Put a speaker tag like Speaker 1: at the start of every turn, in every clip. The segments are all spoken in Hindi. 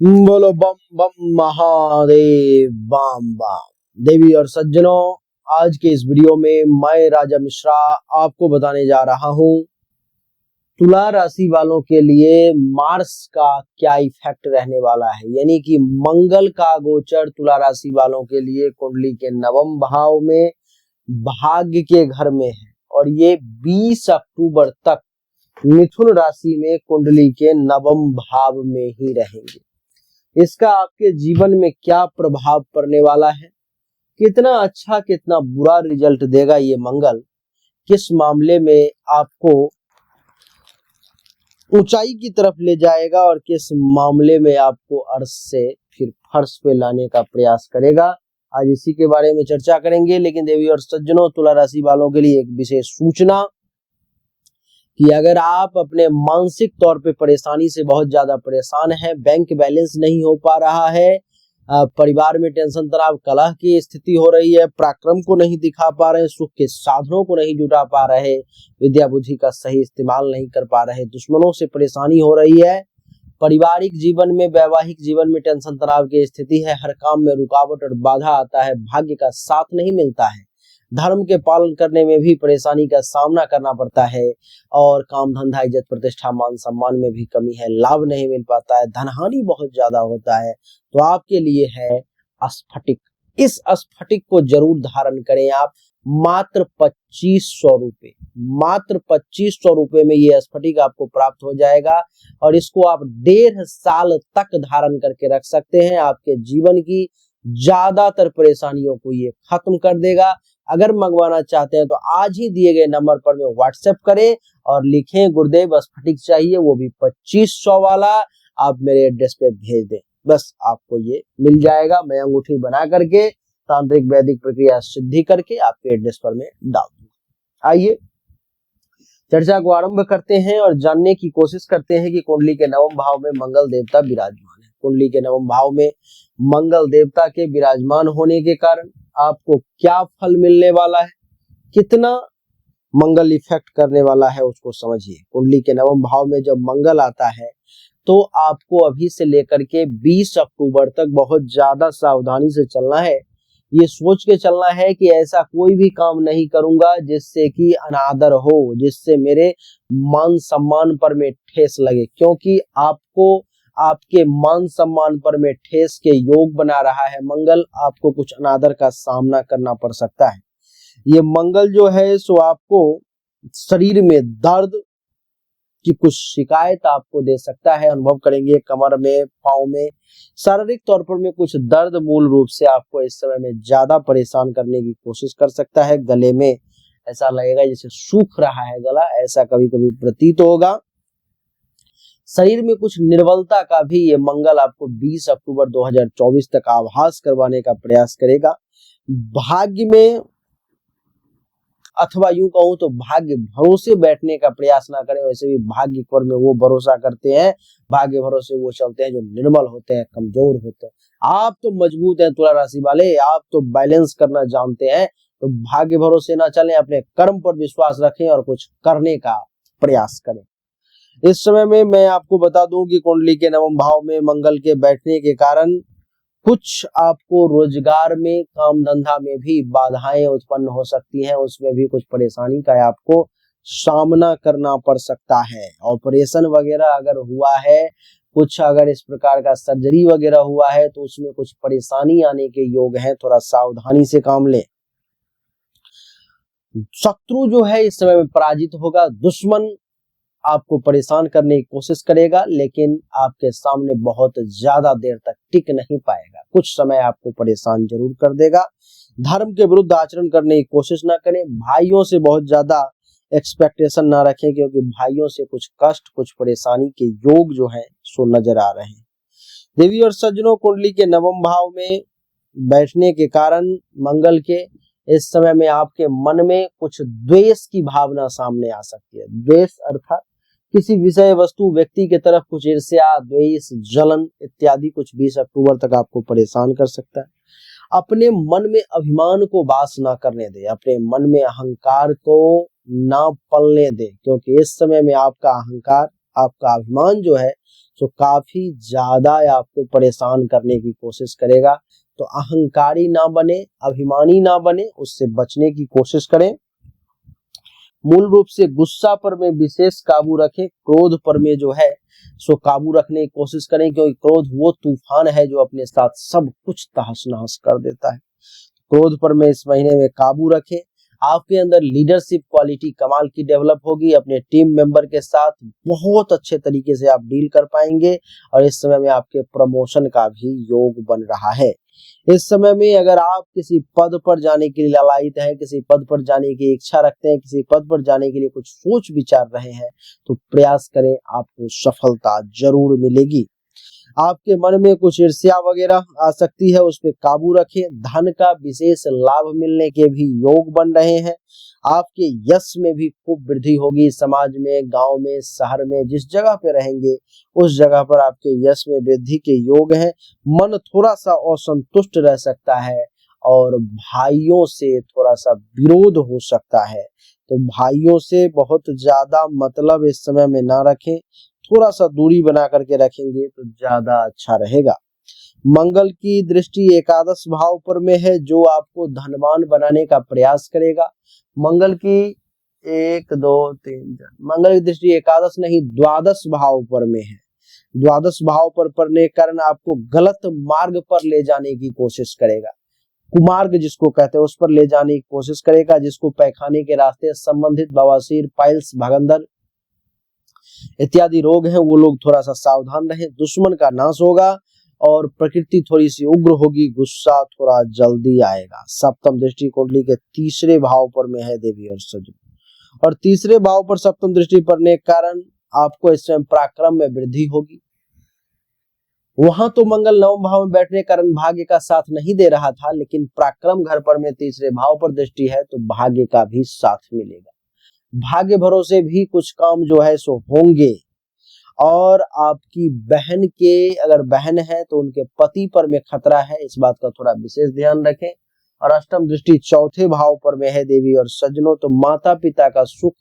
Speaker 1: बोलो बम बम महादेव बम बम। देवी और सज्जनों, आज के इस वीडियो में मैं राजा मिश्रा आपको बताने जा रहा हूं तुला राशि वालों के लिए मार्स का क्या इफेक्ट रहने वाला है। यानी कि मंगल का गोचर तुला राशि वालों के लिए कुंडली के नवम भाव में भाग्य के घर में है और ये 20 अक्टूबर तक मिथुन राशि में कुंडली के नवम भाव में ही रहेंगे। इसका आपके जीवन में क्या प्रभाव पड़ने वाला है, कितना अच्छा कितना बुरा रिजल्ट देगा ये मंगल, किस मामले में आपको ऊंचाई की तरफ ले जाएगा और किस मामले में आपको अर्श से फिर फर्श पे लाने का प्रयास करेगा, आज इसी के बारे में चर्चा करेंगे। लेकिन देवी और सज्जनों, तुला राशि वालों के लिए एक विशेष सूचना कि अगर आप अपने मानसिक तौर पे परेशानी से बहुत ज्यादा परेशान है, बैंक बैलेंस नहीं हो पा रहा है, परिवार में टेंशन तनाव कलह की स्थिति हो रही है, पराक्रम को नहीं दिखा पा रहे, सुख के साधनों को नहीं जुटा पा रहे, विद्या बुद्धि का सही इस्तेमाल नहीं कर पा रहे, दुश्मनों से परेशानी हो रही है, पारिवारिक जीवन में वैवाहिक जीवन में टेंशन तनाव की स्थिति है, हर काम में रुकावट और बाधा आता है, भाग्य का साथ नहीं मिलता है, धर्म के पालन करने में भी परेशानी का सामना करना पड़ता है और काम धंधा इज्जत प्रतिष्ठा मान सम्मान में भी कमी है, लाभ नहीं मिल पाता है, धनहानि बहुत ज्यादा होता है, तो आपके लिए है स्फटिक। इस स्फटिक को जरूर धारण करें आप। मात्र 2500 रुपए, मात्र 2500 रुपए में ये स्फटिक आपको प्राप्त हो जाएगा और इसको आप 1.5 साल तक धारण करके रख सकते हैं। आपके जीवन की ज्यादातर परेशानियों को ये खत्म कर देगा। अगर मंगवाना चाहते हैं तो आज ही दिए गए नंबर पर में व्हाट्सएप करें और लिखें गुरुदेव स्फटिक चाहिए, वो भी 2500 वाला, आप मेरे एड्रेस पे भेज दें, बस आपको ये मिल जाएगा। मैं अंगूठी बना करके तांत्रिक वैदिक प्रक्रिया सिद्धि करके आपके एड्रेस पर में डाल दूंगा। आइए चर्चा को आरंभ करते हैं और जानने की कोशिश करते हैं कि कुंडली के नवम भाव में मंगल देवता विराजमान है। कुंडली के नवम भाव में मंगल देवता के विराजमान होने के कारण आपको क्या फल मिलने वाला है, कितना मंगल इफेक्ट करने वाला है, उसको समझिए। कुंडली के नवम भाव में जब मंगल आता है तो आपको अभी से लेकर के 20 अक्टूबर तक बहुत ज्यादा सावधानी से चलना है। ये सोच के चलना है कि ऐसा कोई भी काम नहीं करूंगा जिससे कि अनादर हो, जिससे मेरे मान सम्मान पर में ठेस लगे, क्योंकि आपको आपके मान सम्मान पर में ठेस के योग बना रहा है मंगल। आपको कुछ अनादर का सामना करना पड़ सकता है। ये मंगल जो है सो आपको शरीर में दर्द की कुछ शिकायत आपको दे सकता है, अनुभव करेंगे कमर में, पाँव में, शारीरिक तौर पर में कुछ दर्द मूल रूप से आपको इस समय में ज्यादा परेशान करने की कोशिश कर सकता है। गले में ऐसा लगेगा जैसे सूख रहा है गला, ऐसा कभी कभी प्रतीत होगा। शरीर में कुछ निर्बलता का भी ये मंगल आपको 20 अक्टूबर 2024 तक आभास करवाने का प्रयास करेगा। भाग्य में अथवा यूं कहूं तो भाग्य भरोसे बैठने का प्रयास ना करें। वैसे भी भाग्य पर में वो भरोसा करते हैं, भाग्य भरोसे वो चलते हैं जो निर्मल होते हैं, कमजोर होते हैं। आप तो मजबूत हैं तुला राशि वाले, आप तो बैलेंस करना जानते हैं, तो भाग्य भरोसे ना चलें, अपने कर्म पर विश्वास रखें और कुछ करने का प्रयास करें। इस समय में मैं आपको बता दूं कि कुंडली के नवम भाव में मंगल के बैठने के कारण कुछ आपको रोजगार में, काम धंधा में भी बाधाएं उत्पन्न हो सकती हैं, उसमें भी कुछ परेशानी का आपको सामना करना पड़ सकता है। ऑपरेशन वगैरह अगर हुआ है, कुछ अगर इस प्रकार का सर्जरी वगैरह हुआ है तो उसमें कुछ परेशानी आने के योग हैं, थोड़ा सावधानी से काम लें। शत्रु जो है इस समय में पराजित होगा, दुश्मन आपको परेशान करने की कोशिश करेगा लेकिन आपके सामने बहुत ज्यादा देर तक टिक नहीं पाएगा, कुछ समय आपको परेशान जरूर कर देगा। धर्म के विरुद्ध आचरण करने की कोशिश ना करें। भाइयों से बहुत ज्यादा एक्सपेक्टेशन ना रखें, क्योंकि भाइयों से कुछ कष्ट, कुछ परेशानी के योग जो है सो नजर आ रहे हैं। देवी और सज्जनों, कुंडली के नवम भाव में बैठने के कारण मंगल के इस समय में आपके मन में कुछ द्वेष की भावना सामने आ सकती है। द्वेष अर्थात किसी विषय, वस्तु, व्यक्ति के तरफ कुछ ईर्ष्या, द्वेष, जलन इत्यादि कुछ 20 अक्टूबर तक आपको परेशान कर सकता है। अपने मन में अभिमान को वास ना करने दे, अपने मन में अहंकार को ना पलने दे, क्योंकि इस समय में आपका अहंकार आपका अभिमान जो है तो काफी ज्यादा आपको परेशान करने की कोशिश करेगा। तो अहंकारी ना बने, अभिमानी ना बने, उससे बचने की कोशिश करें। मूल रूप से गुस्सा पर में विशेष काबू रखें, क्रोध पर में जो है सो काबू रखने की कोशिश करें, क्योंकि क्रोध वो तूफान है जो अपने साथ सब कुछ तहस नहस कर देता है। क्रोध पर में इस महीने में काबू रखें। आपके अंदर लीडरशिप क्वालिटी कमाल की डेवलप होगी। अपने टीम मेंबर के साथ बहुत अच्छे तरीके से आप डील कर पाएंगे और इस समय में आपके प्रमोशन का भी योग बन रहा है। इस समय में अगर आप किसी पद पर जाने के लिए लालायित हैं, किसी पद पर जाने की इच्छा रखते हैं, किसी पद पर जाने के लिए कुछ सोच विचार रहे हैं, तो प्रयास करें, आपको सफलता जरूर मिलेगी। आपके मन में कुछ ईर्ष्या वगैरह आ सकती है, उस पर काबू रखें। धन का विशेष लाभ मिलने के भी योग बन रहे हैं। आपके यश में भी खूब वृद्धि होगी। समाज में, गांव में, शहर में, जिस जगह पे रहेंगे उस जगह पर आपके यश में वृद्धि के योग हैं। मन थोड़ा सा असंतुष्ट रह सकता है और भाइयों से थोड़ा सा विरोध हो सकता है, तो भाइयों से बहुत ज्यादा मतलब इस समय में ना रखें, थोड़ा सा दूरी बना करके रखेंगे तो ज्यादा अच्छा रहेगा। मंगल की दृष्टि एकादश भाव पर में है, जो आपको धनवान बनाने का प्रयास करेगा। मंगल की 1 2 3 4 मंगल की दृष्टि एकादश नहीं, द्वादश भाव पर में है। द्वादश भाव पर पड़ने के कारण आपको गलत मार्ग पर ले जाने की कोशिश करेगा। कुमार्ग जिसको कहते हैं उस पर ले जाने की कोशिश करेगा। जिसको पैखाने के रास्ते संबंधित बवासीर, पाइल्स, भगंदर इत्यादि रोग हैं, वो लोग थोड़ा सा सावधान रहें। दुश्मन का नाश होगा और प्रकृति थोड़ी सी उग्र होगी, गुस्सा थोड़ा जल्दी आएगा। सप्तम दृष्टि कुंडली के तीसरे भाव पर में है देवी और सज्जन, और तीसरे भाव पर सप्तम दृष्टि पड़ने के कारण आपको इस समय पराक्रम में वृद्धि होगी। वहां तो मंगल नवम भाव में बैठने के कारण भाग्य का साथ नहीं दे रहा था, लेकिन पराक्रम घर पर में तीसरे भाव पर दृष्टि है तो भाग्य का भी साथ मिलेगा। भाग्य भरोसे भी कुछ काम जो है सो होंगे। और आपकी बहन के, अगर बहन है तो उनके पति पर में खतरा है, इस बात का थोड़ा विशेष ध्यान रखें। और अष्टम दृष्टि चौथे भाव पर में है देवी और सज्जनों, तो माता पिता का सुख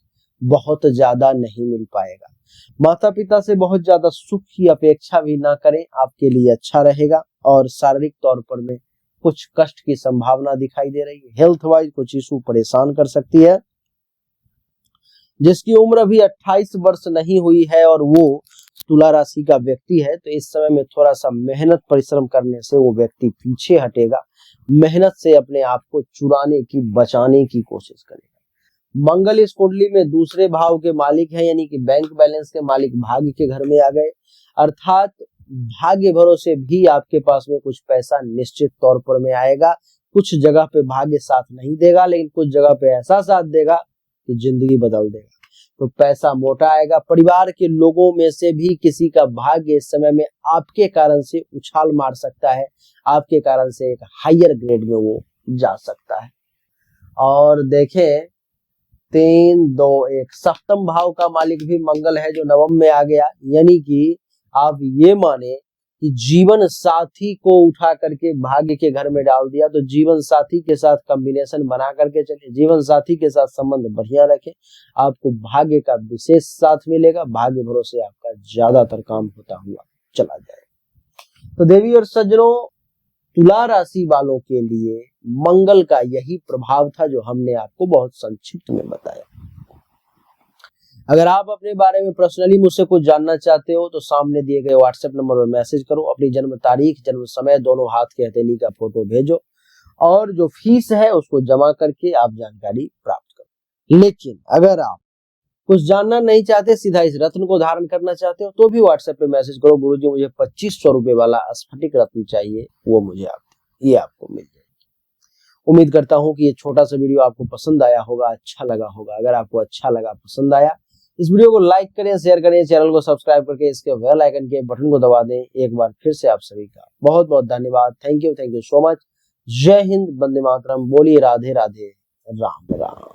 Speaker 1: बहुत ज्यादा नहीं मिल पाएगा। माता पिता से बहुत ज्यादा सुख की अपेक्षा भी ना करें, आपके लिए अच्छा रहेगा। और शारीरिक तौर पर में कुछ कष्ट की संभावना दिखाई दे रही है। हेल्थ वाइज कुछ इशू परेशान कर सकती है। जिसकी उम्र अभी 28 वर्ष नहीं हुई है और वो तुला राशि का व्यक्ति है, तो इस समय में थोड़ा सा मेहनत परिश्रम करने से वो व्यक्ति पीछे हटेगा। मेहनत से अपने आप को चुराने की, बचाने की कोशिश करेगा। मंगल इस कुंडली में दूसरे भाव के मालिक है, यानी कि बैंक बैलेंस के मालिक भाग्य के घर में आ गए। अर्थात भाग्य भरोसे भी आपके पास में कुछ पैसा निश्चित तौर पर में आएगा। कुछ जगह पे भाग्य साथ नहीं देगा, लेकिन कुछ जगह पे ऐसा साथ देगा कि जिंदगी बदल देगा। तो पैसा मोटा आएगा। परिवार के लोगों में से भी किसी का भाग्य इस समय में आपके कारण से उछाल मार सकता है, आपके कारण से एक हायर ग्रेड में वो जा सकता है। और देखें 3 2 1 सप्तम भाव का मालिक भी मंगल है, जो नवम में आ गया। यानी कि आप ये माने कि जीवन साथी को उठा करके भाग्य के घर में डाल दिया, तो जीवन साथी के साथ कॉम्बिनेशन बना करके चलिए, जीवन साथी के साथ संबंध बढ़िया रखें, आपको भाग्य का विशेष साथ मिलेगा। भाग्य भरोसे आपका ज्यादातर काम होता हुआ चला जाएगा। तो देवी और सज्जनों, तुला राशि वालों के लिए मंगल का यही प्रभाव था जो हमने आपको बहुत संक्षिप्त में बताया। अगर आप अपने बारे में पर्सनली मुझसे कुछ जानना चाहते हो तो सामने दिए गए व्हाट्सएप नंबर पर मैसेज करो। अपनी जन्म तारीख, जन्म समय दोनों हाथ के हथेली का फोटो भेजो और जो फीस है उसको जमा करके आप जानकारी प्राप्त करो। लेकिन अगर आप कुछ जानना नहीं चाहते, सीधा इस रत्न को धारण करना चाहते हो, तो भी व्हाट्सएप पे मैसेज करो, गुरुजी मुझे 2500 रुपए वाला स्फटिक रत्न चाहिए, वो मुझे ये आपको मिल जाएगी। उम्मीद करता हूँ कि ये छोटा सा वीडियो आपको पसंद आया होगा, अच्छा लगा होगा। अगर आपको अच्छा लगा, पसंद आया, इस वीडियो को लाइक करें, शेयर करें, चैनल को सब्सक्राइब करके इसके बेल आइकन के बटन को दबा दें। एक बार फिर से आप सभी का बहुत बहुत धन्यवाद। Thank you so much. जय हिंद, वंदे मातरम। बोलिए राधे राधे, राम राम।